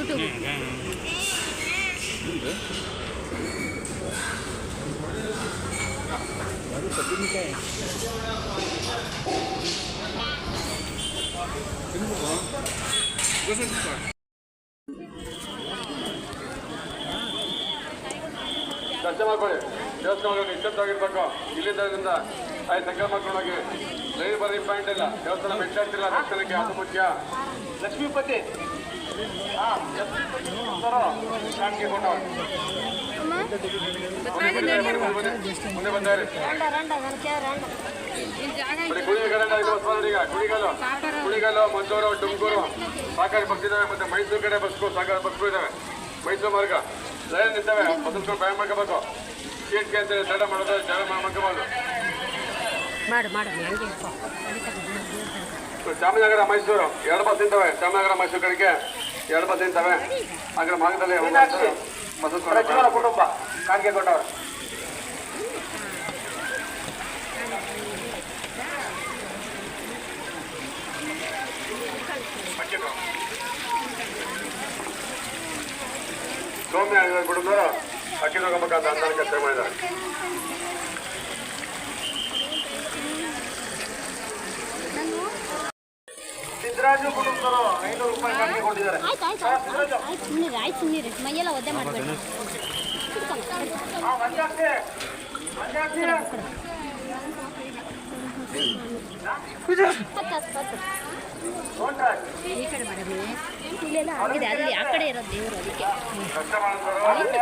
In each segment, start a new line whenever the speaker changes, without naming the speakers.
YouTube
ಚರ್ಚೆ ಮಾಡ್ಕೊಳ್ಳಿ. ದೇವಸ್ಥಾನ ನಿಶ್ಚಿತವಾಗಿರ್ಬೇಕು. ಇಲ್ಲಿಂದ ಆಯ್ತು ಸಂಕಲ್ಪ ಮಾಡ್ಕೊಂಡೋಗಿ ಲೈನ್ ಬರೀ ಪಾಯಿಂಟ್ ಇಲ್ಲ. ದೇವಸ್ಥಾನ ಮೆಟ್ಟಾಡ್ತಿಲ್ಲ ದರ್ಶನಕ್ಕೆ, ಅದು ಮುಖ್ಯ. ಲಕ್ಷ್ಮೀಪತಿ ಮುಂದೆ ಬಂದಾರೆ. ಕುಣಿಗಲ್ಲು, ಮಂದೂರು, ತುಮಕೂರು ಸಹಕಾರಿ ಬಸ್ ಇದಾವೆ. ಮತ್ತೆ ಮೈಸೂರು ಕಡೆ ಬಸ್ಗಳು ಸಹಕಾರಿ ಬಸ್ಗಳು ಇದಾವೆ. ಮೈಸೂರು ಮಾರ್ಗ ಲೈನ್ ನಿಂತವೆ. ಮೊದಲು ಬ್ಯಾನ್ ಮಾಡ್ಕೋಬೇಕು. ಸೀಟ್ಗೆ ಅಂತ ತಡ ಮಾಡೋದು, ಜನ ಮಾಡ್ಕೋಬಾರ್ದು. ಚಾಮರಾಜನಗರ ಮೈಸೂರು 2 ಬಸ್ ನಿಂತವೆ. ಚಾಮರಾಜನಗರ ಮೈಸೂರು ಕಡೆಗೆ 2 ಬಸ್ ನಿಂತವೆ. ಆ ಕಡೆ ಮಾರ್ಗದಲ್ಲಿ ಕುಟುಂಬ ಕಾಣಿಕೆ ಕೊಟ್ಟವರು. ಸೌಮ್ಯ ಕುಟುಂಬದವರು ಅಕ್ಕಿ ತಗೋಬೇಕಂತ ಅಂದಾನ ಕೆಲಸ ಮಾಡಿದ್ದಾರೆ. ಸಿದ್ದರಾಜು ಕುಟುಂಬದವರು 500 ರೂಪಾಯಿ ಕಾಣಿಕೆ ಕೊಟ್ಟಿದ್ದಾರೆ.
ಸುಮ್ಮನೆ ಮೈಯೆಲ್ಲ ಒದ್ದೆ ಮಾಡಬೇಡಿ. ಈ ಕಡೆ ಮೇಡಮ್ ಇಲ್ಲೆಲ್ಲ ಆಗಿದೆ. ಅಲ್ಲಿ ಆ ಕಡೆ ಇರೋದು ದೇವರು. ಅದಕ್ಕೆ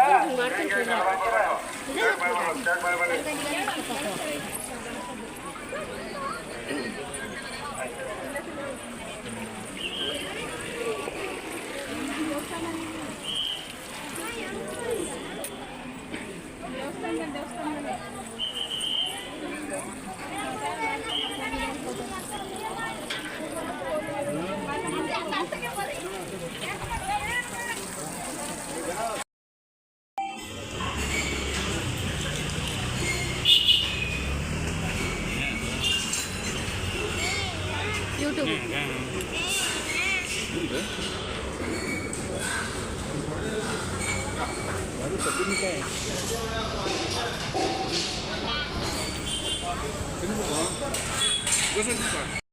ಯೂಟ್ಯೂಬ್
ಅದು